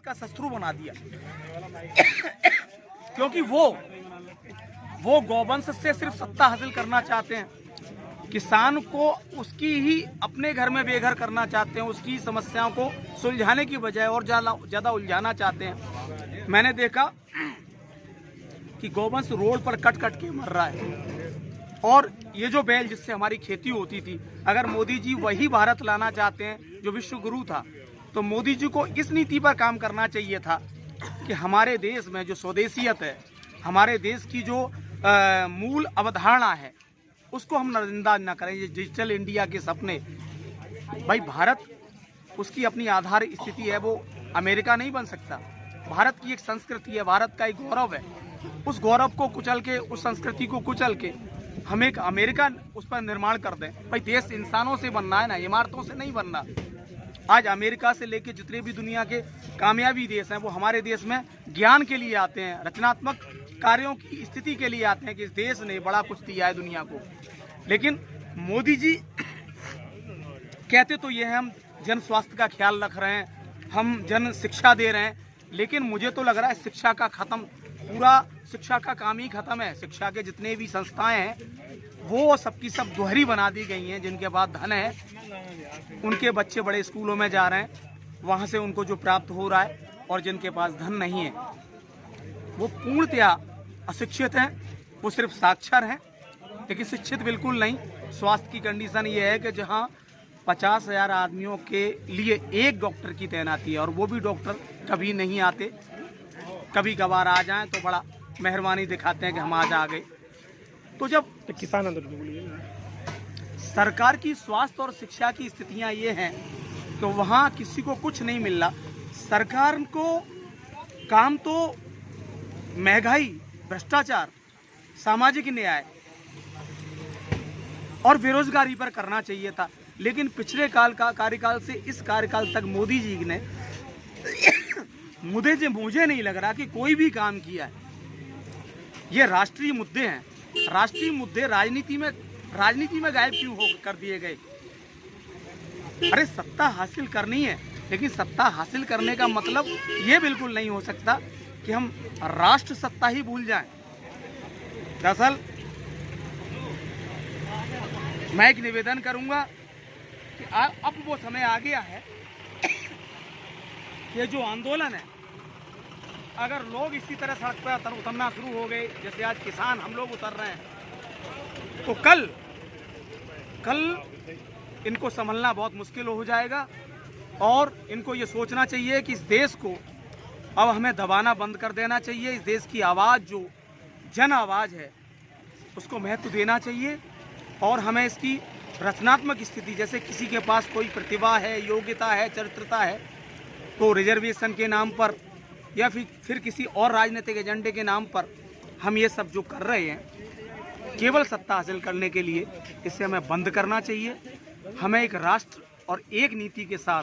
का शत्रु बना दिया क्योंकि वो गौवंश से सिर्फ सत्ता हासिल करना चाहते हैं, किसान को उसकी ही अपने घर में बेघर करना चाहते हैं, उसकी समस्याओं को सुलझाने की बजाय और ज़्यादा उलझाना चाहते हैं। मैंने देखा कि गौवंश रोड पर कट कट के मर रहा है, और ये जो बैल जिससे हमारी खेती होती थी, अगर मोदी जी वही भारत लाना चाहते हैं जो विश्व गुरु था, तो मोदी जी को इस नीति पर काम करना चाहिए था कि हमारे देश में जो स्वदेशियत है, हमारे देश की जो मूल अवधारणा है, उसको हम नजरअंदाज ना करें। ये डिजिटल इंडिया के सपने, भाई भारत उसकी अपनी आधार स्थिति है, वो अमेरिका नहीं बन सकता। भारत की एक संस्कृति है, भारत का एक गौरव है, उस गौरव को कुचल के, उस संस्कृति को कुचल के हम एक अमेरिका उस पर निर्माण कर दें। भाई देश इंसानों से बनना है ना, इमारतों से नहीं बनना। आज अमेरिका से लेके जितने भी दुनिया के कामयाबी देश हैं, वो हमारे देश में ज्ञान के लिए आते हैं, रचनात्मक कार्यों की स्थिति के लिए आते हैं कि इस देश ने बड़ा कुछ दिया है दुनिया को। लेकिन मोदी जी कहते तो ये है, हम जन स्वास्थ्य का ख्याल रख रहे हैं, हम जन शिक्षा दे रहे हैं, लेकिन मुझे तो लग रहा है शिक्षा का पूरा शिक्षा का काम ही खत्म है। शिक्षा के जितने भी संस्थाएं हैं वो सबकी सब दोहरी बना दी गई हैं। जिनके पास धन है उनके बच्चे बड़े स्कूलों में जा रहे हैं, वहाँ से उनको जो प्राप्त हो रहा है, और जिनके पास धन नहीं है वो पूर्णतया अशिक्षित हैं, वो सिर्फ साक्षर हैं लेकिन शिक्षित बिल्कुल नहीं। स्वास्थ्य की कंडीशन ये है कि जहाँ 50,000 आदमियों के लिए एक डॉक्टर की तैनाती है, और वो भी डॉक्टर कभी नहीं आते, कभी कभार आ जाएं तो बड़ा मेहरबानी दिखाते हैं कि हम आज आ गए। तो जब किसान आंदोलन सरकार की स्वास्थ्य और शिक्षा की स्थितियां ये हैं तो वहाँ किसी को कुछ नहीं मिल रहा। सरकार को काम तो महंगाई, भ्रष्टाचार, सामाजिक न्याय और बेरोजगारी पर करना चाहिए था, लेकिन पिछले कार्यकाल से इस कार्यकाल तक मोदी जी ने मुझे नहीं लग रहा कि कोई भी काम किया है। ये राष्ट्रीय मुद्दे हैं, राष्ट्रीय मुद्दे राजनीति में गायब क्यों कर दिए गए? अरे सत्ता हासिल करनी है, लेकिन सत्ता हासिल करने का मतलब ये बिल्कुल नहीं हो सकता कि हम राष्ट्र सत्ता ही भूल जाएं। दरअसल मैं एक निवेदन करूंगा कि अब वो समय आ गया है कि जो आंदोलन है, अगर लोग इसी तरह सड़क पर उतरना शुरू हो गए जैसे आज किसान हम लोग उतर रहे हैं, तो कल इनको संभलना बहुत मुश्किल हो जाएगा। और इनको ये सोचना चाहिए कि इस देश को अब हमें दबाना बंद कर देना चाहिए। इस देश की आवाज़ जो जन आवाज़ है उसको महत्व देना चाहिए, और हमें इसकी रचनात्मक स्थिति, जैसे किसी के पास कोई प्रतिभा है, योग्यता है, चरित्रता है, तो रिजर्वेशन के नाम पर या फिर किसी और राजनीतिक एजेंडे के नाम पर हम ये सब जो कर रहे हैं केवल सत्ता हासिल करने के लिए, इसे हमें बंद करना चाहिए। हमें एक राष्ट्र और एक नीति के साथ